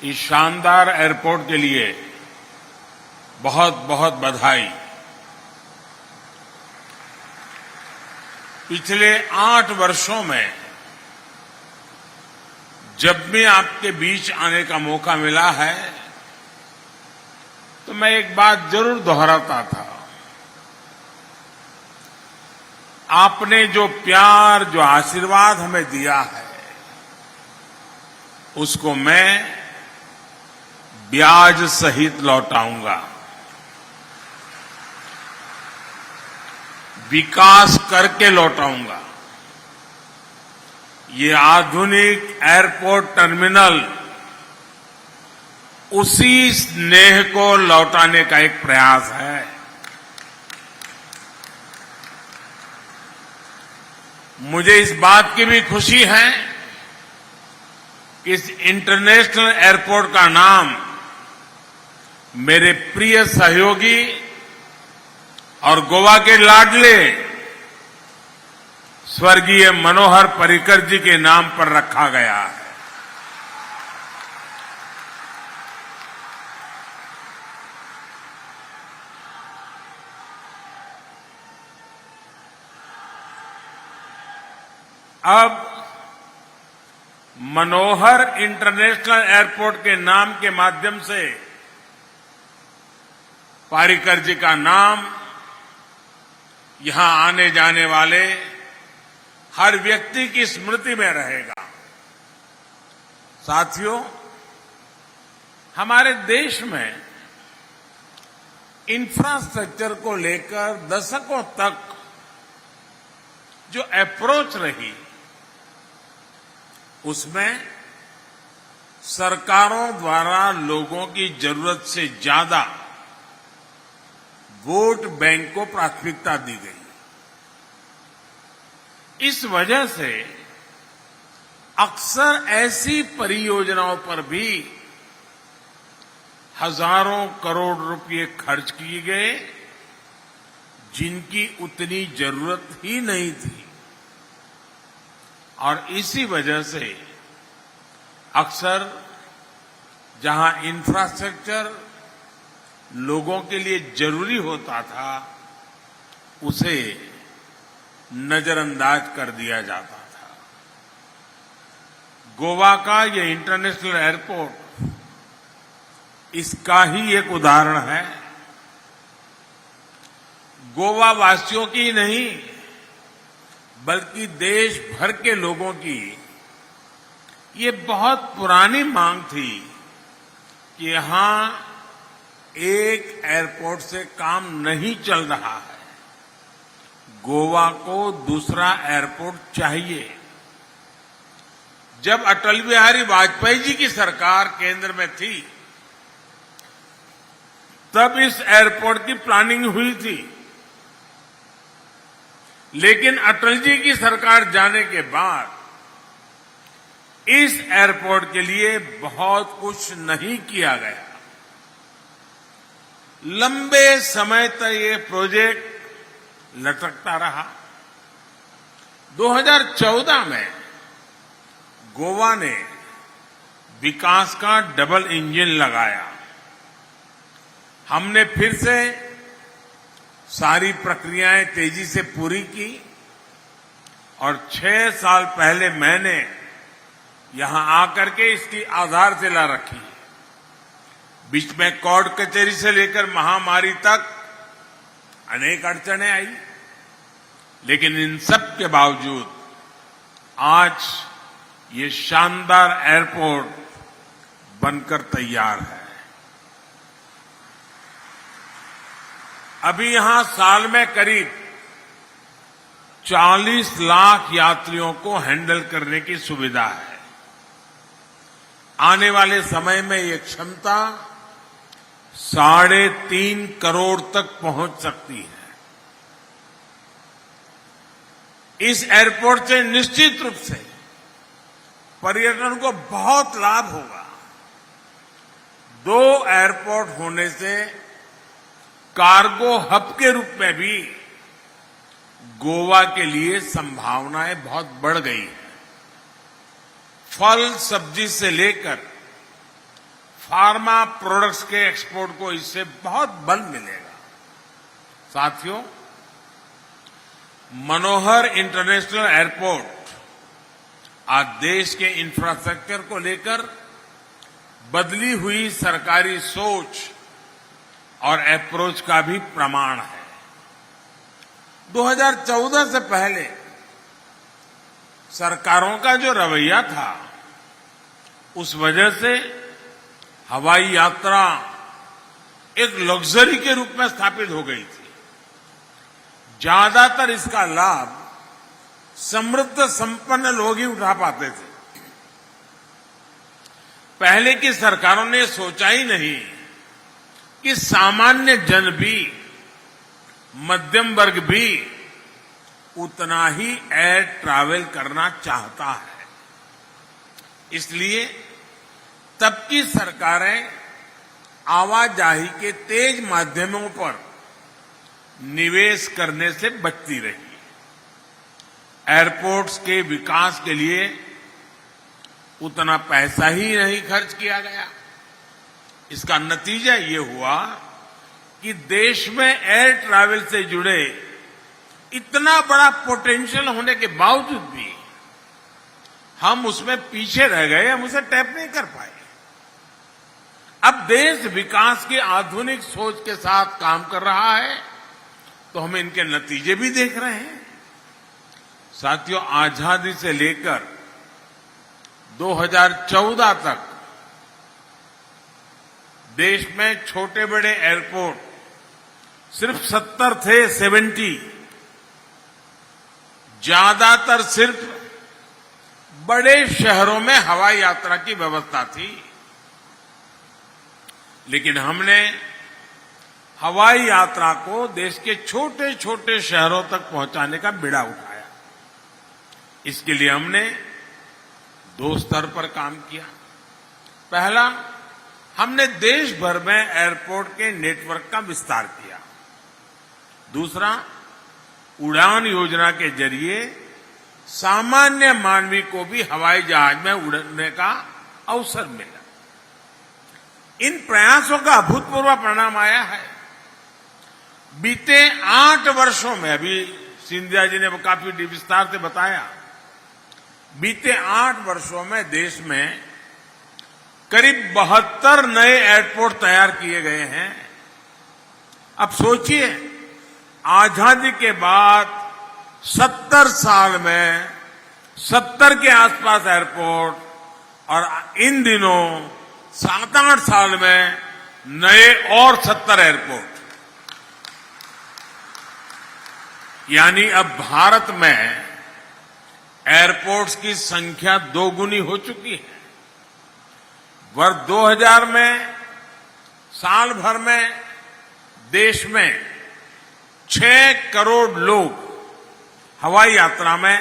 इस शानदार एयरपोर्ट के लिए बहुत बहुत बधाई। पिछले 8 वर्षों में जब भी आपके बीच आने का मौका मिला है तो मैं एक बात जरूर दोहराता था। आपने जो प्यार, जो आशीर्वाद हमें दिया है, उसको मैं ब्याज सहित लौटाऊंगा। विकास करके लौटाऊंगा। ये आधुनिक एयरपोर्ट टर्मिनल उसी स्नेह को लौटाने का एक प्रयास है। मुझे इस बात की भी खुशी है कि इस इंटरनेशनल एयरपोर्ट का नाम मेरे प्रिय सहयोगी और गोवा के लाडले स्वर्गीय मनोहर पर्रिकर जी के नाम पर रखा गया है। अब मनोहर इंटरनेशनल एयरपोर्ट के नाम के माध्यम से पर्रिकर जी का नाम यहां आने जाने वाले हर व्यक्ति की स्मृति में रहेगा। साथियों, हमारे देश में इंफ्रास्ट्रक्चर को लेकर दशकों तक जो अप्रोच रही, उसमें सरकारों द्वारा लोगों की जरूरत से ज्यादा वोट बैंक को प्राथमिकता दी गई। इस वजह से अक्सर ऐसी परियोजनाओं पर भी हजारों करोड़ रुपए खर्च किए गए जिनकी उतनी जरूरत ही नहीं थी। और इसी वजह से अक्सर जहां इंफ्रास्ट्रक्चर लोगों के लिए जरूरी होता था, उसे नजरअंदाज कर दिया जाता था। गोवा का ये इंटरनेशनल एयरपोर्ट इसका ही एक उदाहरण है। गोवा वासियों की नहीं, बल्कि देश भर के लोगों की ये बहुत पुरानी मांग थी कि यहां एक एयरपोर्ट से काम नहीं चल रहा है, गोवा को दूसरा एयरपोर्ट चाहिए। जब अटल बिहारी वाजपेयी जी की सरकार केंद्र में थी, तब इस एयरपोर्ट की प्लानिंग हुई थी। लेकिन अटल जी की सरकार जाने के बाद इस एयरपोर्ट के लिए बहुत कुछ नहीं किया गया। लंबे समय तक ये प्रोजेक्ट लटकता रहा। 2014 में गोवा ने विकास का डबल इंजन लगाया। हमने फिर से सारी प्रक्रियाएं तेजी से पूरी की और 6 साल पहले मैंने यहां आकर के इसकी आधारशिला रखी। बीच में कोर्ट कचहरी से लेकर महामारी तक अनेक अड़चनें आई, लेकिन इन सब के बावजूद आज ये शानदार एयरपोर्ट बनकर तैयार है। अभी यहां साल में करीब 40 लाख यात्रियों को हैंडल करने की सुविधा है। आने वाले समय में ये क्षमता 3.5 करोड़ तक पहुंच सकती है। इस एयरपोर्ट से निश्चित रूप से पर्यटन को बहुत लाभ होगा। 2 एयरपोर्ट होने से कार्गो हब के रूप में भी गोवा के लिए संभावनाएं बहुत बढ़ गई हैं। फल सब्जी से लेकर फार्मा प्रोडक्ट्स के एक्सपोर्ट को इससे बहुत बल मिलेगा। साथियों, मनोहर इंटरनेशनल एयरपोर्ट आज देश के इंफ्रास्ट्रक्चर को लेकर बदली हुई सरकारी सोच और अप्रोच का भी प्रमाण है। 2014 से पहले सरकारों का जो रवैया था, उस वजह से हवाई यात्रा एक लग्जरी के रूप में स्थापित हो गई थी। ज्यादातर इसका लाभ समृद्ध संपन्न लोग ही उठा पाते थे। पहले की सरकारों ने सोचा ही नहीं कि सामान्य जन भी, मध्यम वर्ग भी उतना ही एयर ट्रैवल करना चाहता है। इसलिए तब की सरकारें आवाजाही के तेज माध्यमों पर निवेश करने से बचती रही। एयरपोर्ट्स के विकास के लिए उतना पैसा ही नहीं खर्च किया गया। इसका नतीजा ये हुआ कि देश में एयर ट्रैवल से जुड़े इतना बड़ा पोटेंशियल होने के बावजूद भी हम उसमें पीछे रह गए, हम उसे टैप नहीं कर पाए। अब देश विकास की आधुनिक सोच के साथ काम कर रहा है, तो हम इनके नतीजे भी देख रहे हैं। साथियों, आजादी से लेकर 2014 तक देश में छोटे बड़े एयरपोर्ट सिर्फ 70 थे, 70। ज्यादातर सिर्फ बड़े शहरों में हवाई यात्रा की व्यवस्था थी। लेकिन हमने हवाई यात्रा को देश के छोटे छोटे शहरों तक पहुंचाने का बीड़ा उठाया। इसके लिए हमने 2 स्तर पर काम किया। पहला, हमने देश भर में एयरपोर्ट के नेटवर्क का विस्तार किया। दूसरा, उड़ान योजना के जरिए सामान्य मानवी को भी हवाई जहाज में उड़ने का अवसर मिला। इन प्रयासों का अभूतपूर्व परिणाम आया है। बीते 8 वर्षों में, अभी सिंधिया जी ने वो काफी विस्तार से बताया, बीते 8 वर्षों में देश में करीब 72 नए एयरपोर्ट तैयार किए गए हैं। अब सोचिए, आजादी के बाद 70 साल में 70 के आसपास एयरपोर्ट, और इन दिनों 7-8 साल में नए और 70 एयरपोर्ट। यानी अब भारत में एयरपोर्ट्स की संख्या 2 गुनी हो चुकी है। वर्ष 2000 में साल भर में देश में 6 करोड़ लोग हवाई यात्रा में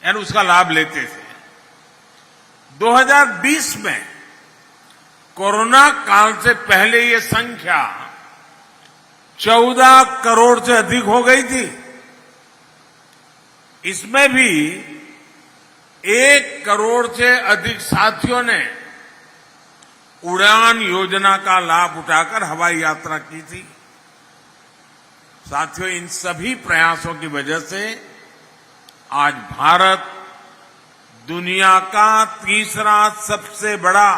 यानी उसका लाभ लेते थे। 2020 में कोरोना काल से पहले ये संख्या 14 करोड़ से अधिक हो गई थी। इसमें भी 1 करोड़ से अधिक साथियों ने उड़ान योजना का लाभ उठाकर हवाई यात्रा की थी। साथियों, इन सभी प्रयासों की वजह से आज भारत दुनिया का तीसरा सबसे बड़ा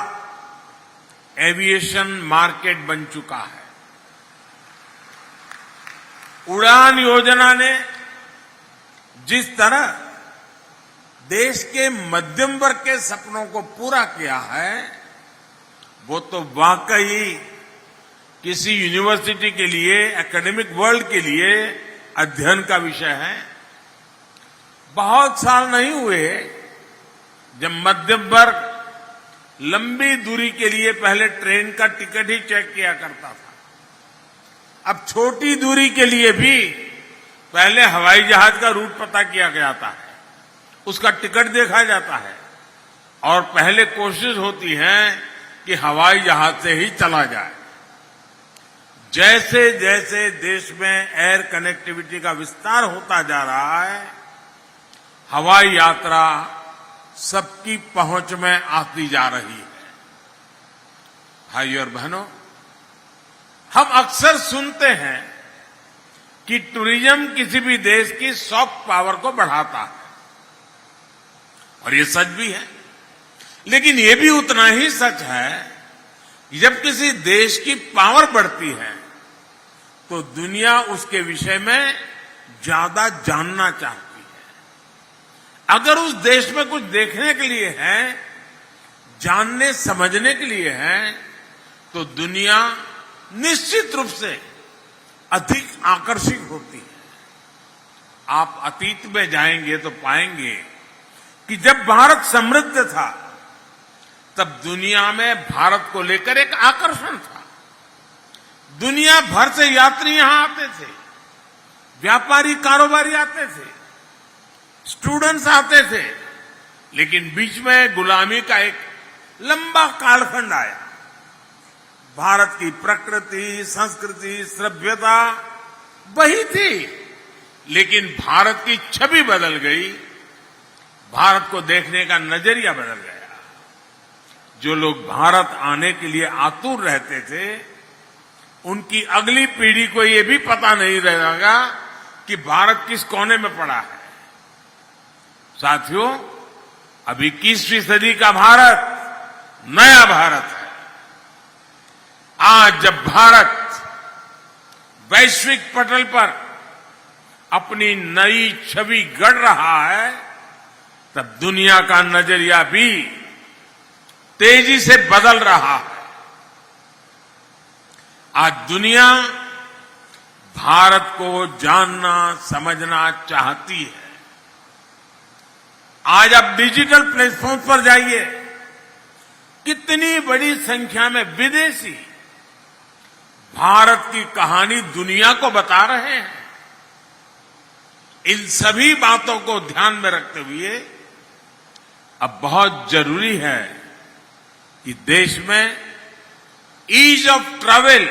एविएशन मार्केट बन चुका है। उड़ान योजना ने जिस तरह देश के मध्यम वर्ग के सपनों को पूरा किया है, वो तो वाकई किसी यूनिवर्सिटी के लिए, एकेडमिक वर्ल्ड के लिए अध्ययन का विषय है। बहुत साल नहीं हुए जब मध्यम वर्ग लंबी दूरी के लिए पहले ट्रेन का टिकट ही चेक किया करता था। अब छोटी दूरी के लिए भी पहले हवाई जहाज का रूट पता किया जाता है, उसका टिकट देखा जाता है और पहले कोशिश होती है कि हवाई जहाज से ही चला जाए। जैसे जैसे देश में एयर कनेक्टिविटी का विस्तार होता जा रहा है, हवाई यात्रा सबकी पहुंच में आती जा रही है। भाइयों और बहनों, हम अक्सर सुनते हैं कि टूरिज्म किसी भी देश की सॉफ्ट पावर को बढ़ाता है, और ये सच भी है। लेकिन ये भी उतना ही सच है कि जब किसी देश की पावर बढ़ती है तो दुनिया उसके विषय में ज्यादा जानना चाहती है। अगर उस देश में कुछ देखने के लिए है, जानने समझने के लिए है, तो दुनिया निश्चित रूप से अधिक आकर्षित होती है। आप अतीत में जाएंगे तो पाएंगे कि जब भारत समृद्ध था तब दुनिया में भारत को लेकर एक आकर्षण था। दुनिया भर से यात्री यहां आते थे, व्यापारी कारोबारी आते थे, स्टूडेंट्स आते थे, लेकिन बीच में गुलामी का एक लंबा कालखंड आया। भारत की प्रकृति, संस्कृति, सभ्यता वही थी, लेकिन भारत की छवि बदल गई, भारत को देखने का नजरिया बदल गया। जो लोग भारत आने के लिए आतुर रहते थे, उनकी अगली पीढ़ी को ये भी पता नहीं रहेगा कि भारत किस कोने में पड़ा है। साथियों, अब 21वीं सदी का भारत नया भारत है। आज जब भारत वैश्विक पटल पर अपनी नई छवि गढ़ रहा है, तब दुनिया का नजरिया भी तेजी से बदल रहा है। आज दुनिया भारत को जानना समझना चाहती है। आज आप डिजिटल प्लेटफॉर्म पर जाइए, कितनी बड़ी संख्या में विदेशी भारत की कहानी दुनिया को बता रहे हैं। इन सभी बातों को ध्यान में रखते हुए अब बहुत जरूरी है कि देश में ईज ऑफ ट्रैवल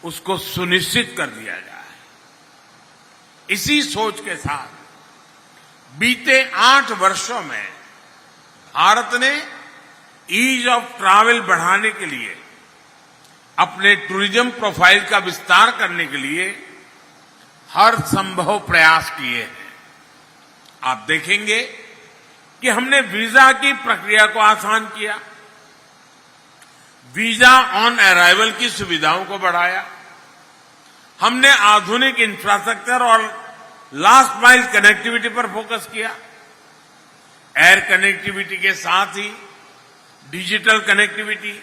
उसको सुनिश्चित कर दिया जाए। इसी सोच के साथ बीते 8 वर्षों में भारत ने ईज ऑफ ट्रैवल बढ़ाने के लिए, अपने टूरिज्म प्रोफाइल का विस्तार करने के लिए हर संभव प्रयास किए हैं। आप देखेंगे कि हमने वीजा की प्रक्रिया को आसान किया, वीजा ऑन अराइवल की सुविधाओं को बढ़ाया, हमने आधुनिक इंफ्रास्ट्रक्चर और लास्ट माइल कनेक्टिविटी पर फोकस किया। एयर कनेक्टिविटी के साथ ही digital connectivity,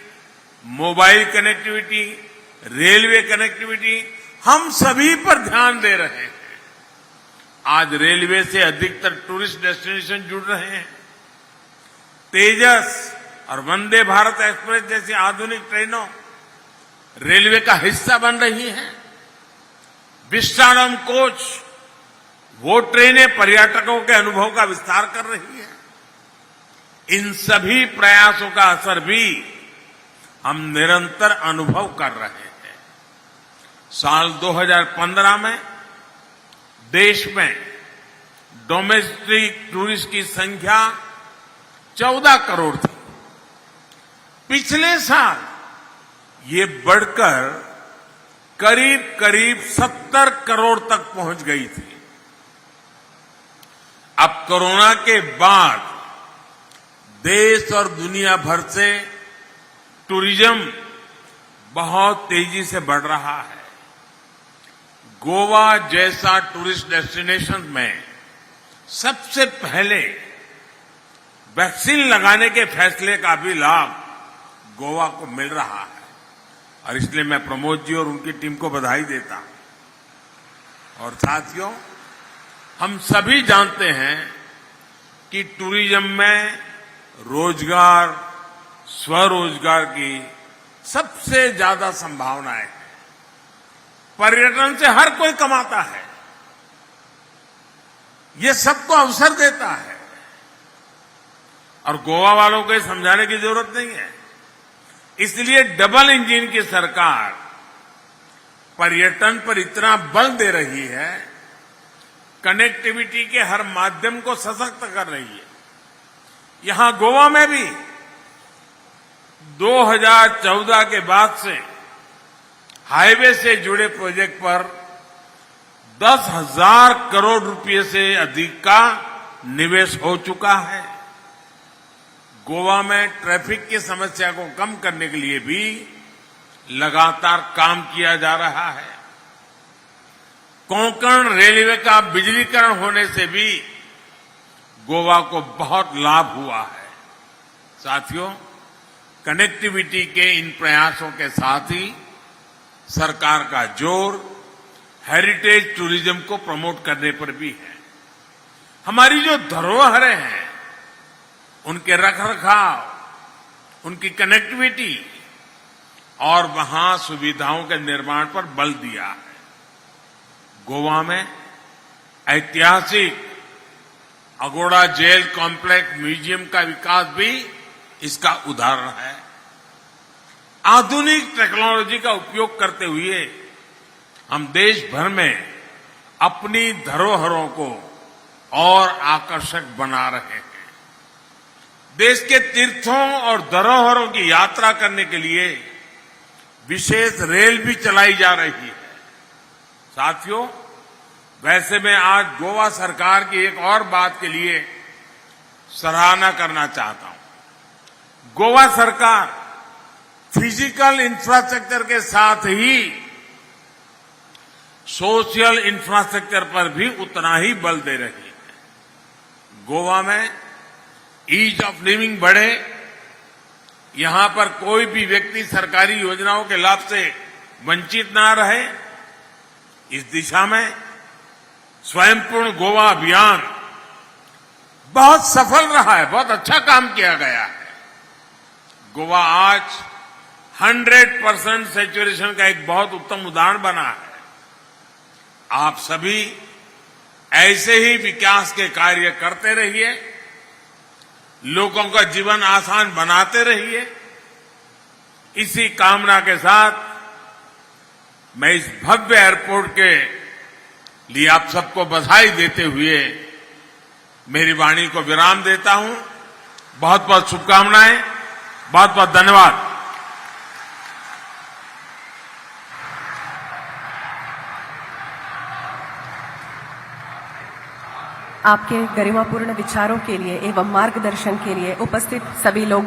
mobile connectivity, railway connectivity, हम सभी पर ध्यान दे रहे हैं। आज रेलवे से अधिकतर टूरिस्ट डेस्टिनेशन जुड़ रहे हैं। तेजस और वंदे भारत एक्सप्रेस जैसी आधुनिक ट्रेनों रेलवे का हिस्सा बन रही हैं। विस्टाडोम कोच, वो ट्रेनें पर्यटकों के अनुभव का विस्तार कर रही है। इन सभी प्रयासों का असर भी हम निरंतर अनुभव कर रहे हैं। साल 2015 में देश में डोमेस्टिक टूरिस्ट की संख्या 14 करोड़ थी। पिछले साल ये बढ़कर करीब करीब 70 करोड़ तक पहुंच गई थी। अब कोरोना के बाद देश और दुनिया भर से टूरिज्म बहुत तेजी से बढ़ रहा है। गोवा जैसा टूरिस्ट डेस्टिनेशन में सबसे पहले वैक्सीन लगाने के फैसले का भी लाभ गोवा को मिल रहा है और इसलिए मैं प्रमोद जी और उनकी टीम को बधाई देता हूं। और साथियों, हम सभी जानते हैं कि टूरिज्म में रोजगार, स्वरोजगार की सबसे ज्यादा संभावनाएं हैं। पर्यटन से हर कोई कमाता है, ये सबको अवसर देता है और गोवा वालों को ये समझाने की जरूरत नहीं है। इसलिए डबल इंजन की सरकार पर्यटन पर इतना बल दे रही है, कनेक्टिविटी के हर माध्यम को सशक्त कर रही है। यहां गोवा में भी 2014 के बाद से हाईवे से जुड़े प्रोजेक्ट पर 10,000 करोड़ रुपए से अधिक का निवेश हो चुका है। गोवा में ट्रैफिक की समस्या को कम करने के लिए भी लगातार काम किया जा रहा है। कोंकण रेलवे का बिजलीकरण होने से भी गोवा को बहुत लाभ हुआ है। साथियों, कनेक्टिविटी के इन प्रयासों के साथ ही सरकार का जोर हेरिटेज टूरिज्म को प्रमोट करने पर भी है। हमारी जो धरोहरें हैं उनके रखरखाव, उनकी कनेक्टिविटी और वहां सुविधाओं के निर्माण पर बल दिया है। गोवा में ऐतिहासिक अगोड़ा जेल कॉम्प्लेक्स म्यूजियम का विकास भी इसका उदाहरण है। आधुनिक टेक्नोलॉजी का उपयोग करते हुए हम देश भर में अपनी धरोहरों को और आकर्षक बना रहे हैं। देश के तीर्थों और धरोहरों की यात्रा करने के लिए विशेष रेल भी चलाई जा रही है। साथियों, वैसे मैं आज गोवा सरकार की एक और बात के लिए सराहना करना चाहता हूं। गोवा सरकार फिजिकल इंफ्रास्ट्रक्चर के साथ ही सोशल इंफ्रास्ट्रक्चर पर भी उतना ही बल दे रही है। गोवा में ईज ऑफ लिविंग बढ़े, यहां पर कोई भी व्यक्ति सरकारी योजनाओं के लाभ से वंचित ना रहे, इस दिशा में स्वयंपूर्ण गोवा अभियान बहुत सफल रहा है, बहुत अच्छा काम किया गया है। गोवा आज 100% सैचुरेशन का एक बहुत उत्तम उदाहरण बना है। आप सभी ऐसे ही विकास के कार्य करते रहिए, लोगों का जीवन आसान बनाते रहिए। इसी कामना के साथ मैं इस भव्य एयरपोर्ट के लिए आप सबको बधाई देते हुए मेरी वाणी को विराम देता हूं। बहुत बहुत शुभकामनाएं, बहुत बहुत धन्यवाद। आपके गरिमापूर्ण विचारों के लिए एवं मार्गदर्शन के लिए उपस्थित सभी लोगों